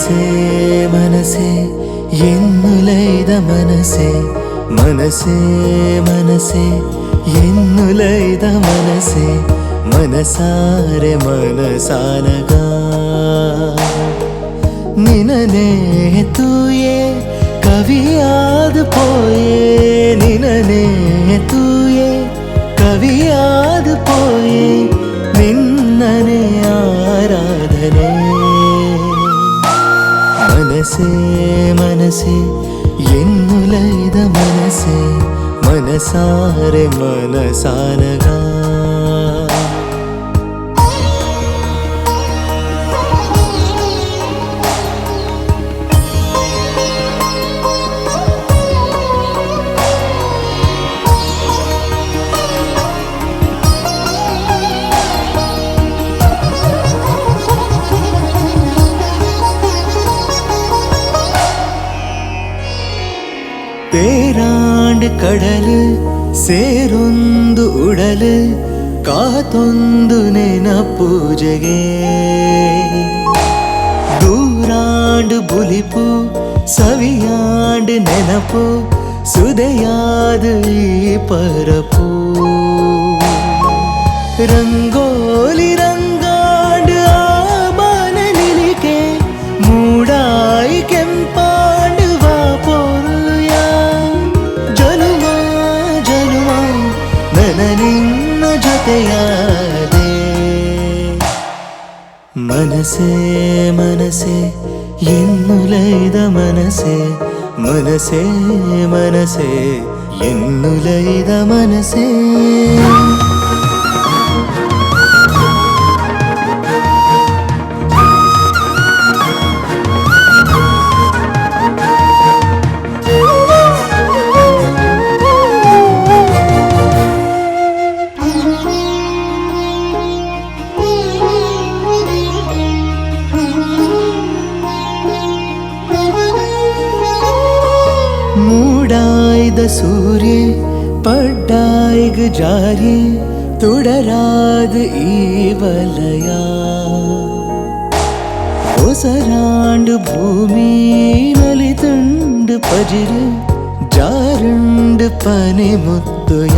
മനസ്സേ മനസ്സേ എന്നുലൈത മനസ്സേ മനസ്സേ മനസ്സേ എന്നുലൈത മനസ്സേ മനസാരെ മനസാനക നിനനെ തൂയേ കവിയാത് പോയേ നിനനെ തൂയേ കവിയാത് പോയേ നിന്നനെ ആരാധനെ മനസ്സേ മനസ്സേ എന്നുലൈത മനസ്സേ മനസാരെ മനസാനക പേരാണ്ട് കടല് ಸೇರೊಂದು ಉಡಲು ಕಾತೊಂದು ನೆನಪೂಜೆಗೆ ದೂರಾಂಡು ಬುಲಿಪು ಸವಿಯಾಂಡು ನೆನಪು ಸುದೆಯಾದ ಈ ಪರಪು ರಂಗೋಲಿ ರಂಗಾಂಡು ಆ ಬಾನಲಿಲಿಕೆ ಮೂಡಾಯಿ ಕೆಂಪಾಂಡು ವಾ ಪೊರ್ಲುಯ ಜನುಮ ಜನುಮ ನನ ನಿನ್ನ ಜೊತೆಯಾದೆ ಮನಸೇ ಮನಸೇ ಎನ್ನುಲೈದ ಮನಸೇ ಮನಸೇ ಮನಸೇ ಎನ್ನುಲೈದ ಮನಸೇ ಮೂಡಾಯ್ದ ಸೂರ್ಯ ಪಡ್ಡಾಯ್ಗ ಜಾರಿ ತುಡರಾದ ಈ ವಲಯ ಹೊಸರಾಂಡು ಭೂಮಿ ನಲಿತುಂಡು ಪಜಿರು ಜಾರುಂಡು ಪನೆ ಮುತ್ತುಯ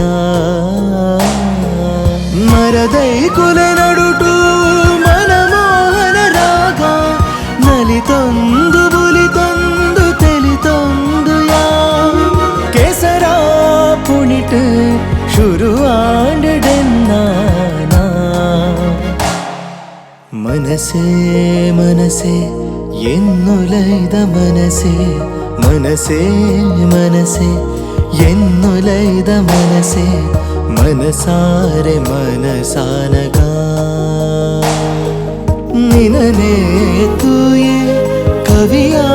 ಮರದೈ ಕುಲೆ ನಡುಟು ಮನಮೋಹನ ರಾಗ ನಲಿತೊಂದು ಬುಲಿತೊಂದು ತೆಲಿತೊಂದು ಕೇಸರ ಪುಣಿಟ್ ಶುರು ಆಂಡೆನ್ನಾನ ಮನಸೇ ಮನಸೇ ಎನ್ನುಲೈದ ಮನಸೇ ಮನಸೇ ಮನಸೇ ಎನ್ನುಲೈದ ಮನಸೇ ಮನಸಾರೆ ಮನಸಾನಗ ನಿನನೆ ತೂಯೇ ಕವಿಯಾ